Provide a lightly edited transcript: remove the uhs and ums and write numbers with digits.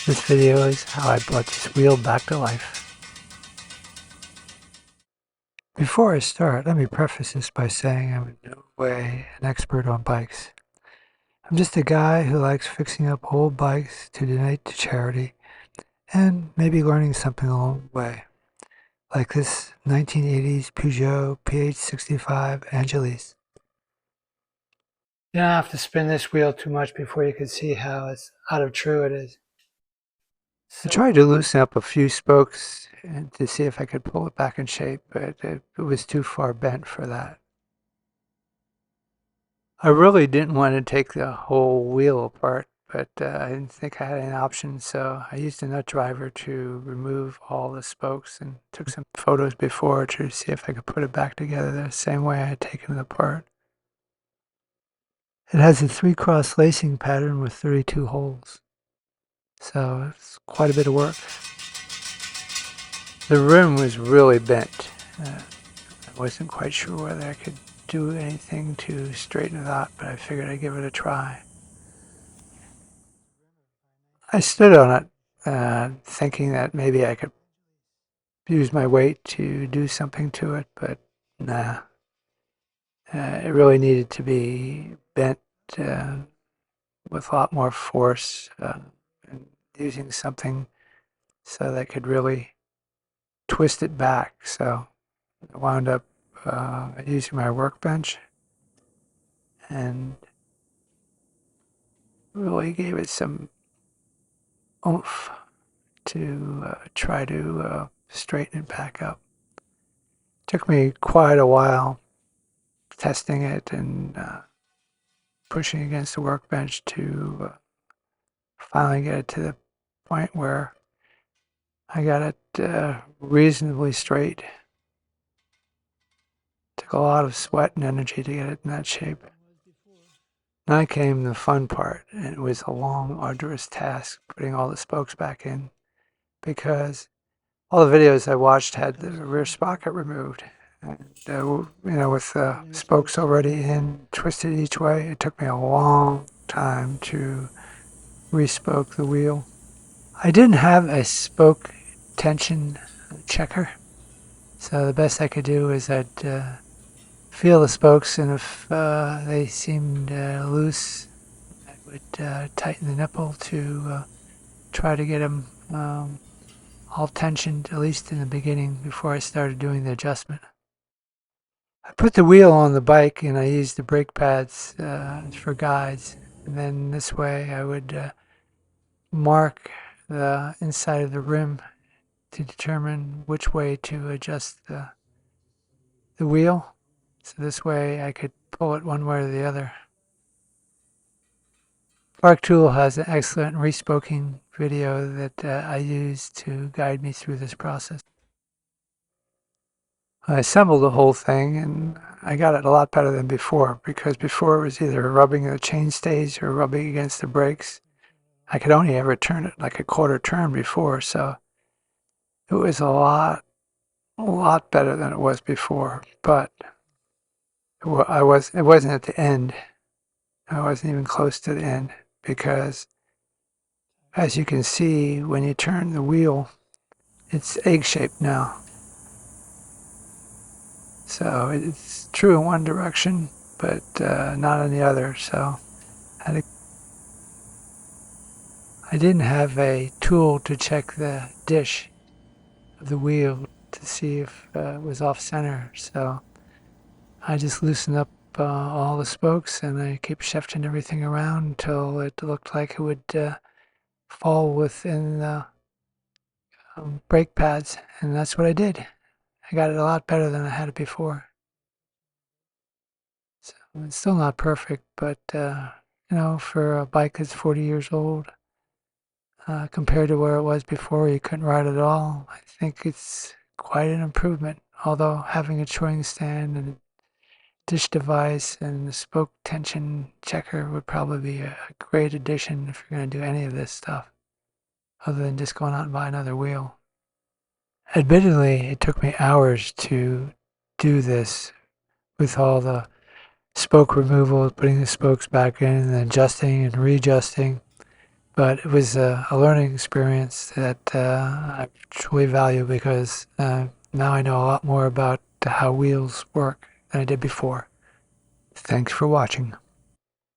This video is how I brought this wheel back to life. Before I start, let me preface this by saying I'm in no way an expert on bikes. I'm just a guy who likes fixing up old bikes to donate to charity and maybe learning something along the way, like this 1980s Peugeot PH65 Angeles. You don't have to spin this wheel too much before you can see how out of true it is. I tried to loosen up a few spokes to see if I could pull it back in shape, but it was too far bent for that. I really didn't want to take the whole wheel apart, but I didn't think I had any option, so I used a nut driver to remove all the spokes and took some photos before to see if I could put it back together the same way I had taken it apart. It has a 3-cross lacing pattern with 32 holes, so it's quite a bit of work. The rim was really bent. I wasn't quite sure whether I could do anything to straighten it out, but I figured I'd give it a try. I stood on it, thinking that maybe I could use my weight to do something to it, but nah. It really needed to be bent with a lot more force and using something so that I could really twist it back. So I wound up using my workbench and really gave it some oomph to try to straighten it back up. Took me quite a while testing it and pushing against the workbench to finally get it to the point where I got it reasonably straight. Took a lot of sweat and energy to get it in that shape. Now came the fun part, and it was a long, arduous task putting all the spokes back in, because all the videos I watched had the rear sprocket removed. And, with the spokes already in, twisted each way, it took me a long time to respoke the wheel. I didn't have a spoke tension checker, so the best I could do is I'd feel the spokes, and if they seemed loose, I would tighten the nipple to try to get them all tensioned, at least in the beginning, before I started doing the adjustment. I put the wheel on the bike and I used the brake pads for guides, and then this way I would mark the inside of the rim to determine which way to adjust the wheel, so this way I could pull it one way or the other. Sparktool has an excellent respoking video that I use to guide me through this process. I assembled the whole thing and I got it a lot better than before, because before it was either rubbing the chainstays or rubbing against the brakes. I could only ever turn it like a quarter turn before, so it was a lot better than it was before. But it wasn't at the end. I wasn't even close to the end, because as you can see, when you turn the wheel, it's egg-shaped now. So it's true in one direction, but not in the other. So I didn't have a tool to check the dish of the wheel to see if it was off center. So I just loosened up all the spokes and I kept shifting everything around until it looked like it would fall within the brake pads, and that's what I did. I got it a lot better than I had it before. So it's still not perfect, but for a bike that's 40 years old, compared to where it was before, you couldn't ride it at all. I think it's quite an improvement, although having a touring stand and a dish device and a spoke tension checker would probably be a great addition if you're going to do any of this stuff, other than just going out and buy another wheel. Admittedly, it took me hours to do this, with all the spoke removal, putting the spokes back in, and then adjusting and readjusting. But it was a learning experience that I truly value because now I know a lot more about how wheels work than I did before. Thanks for watching.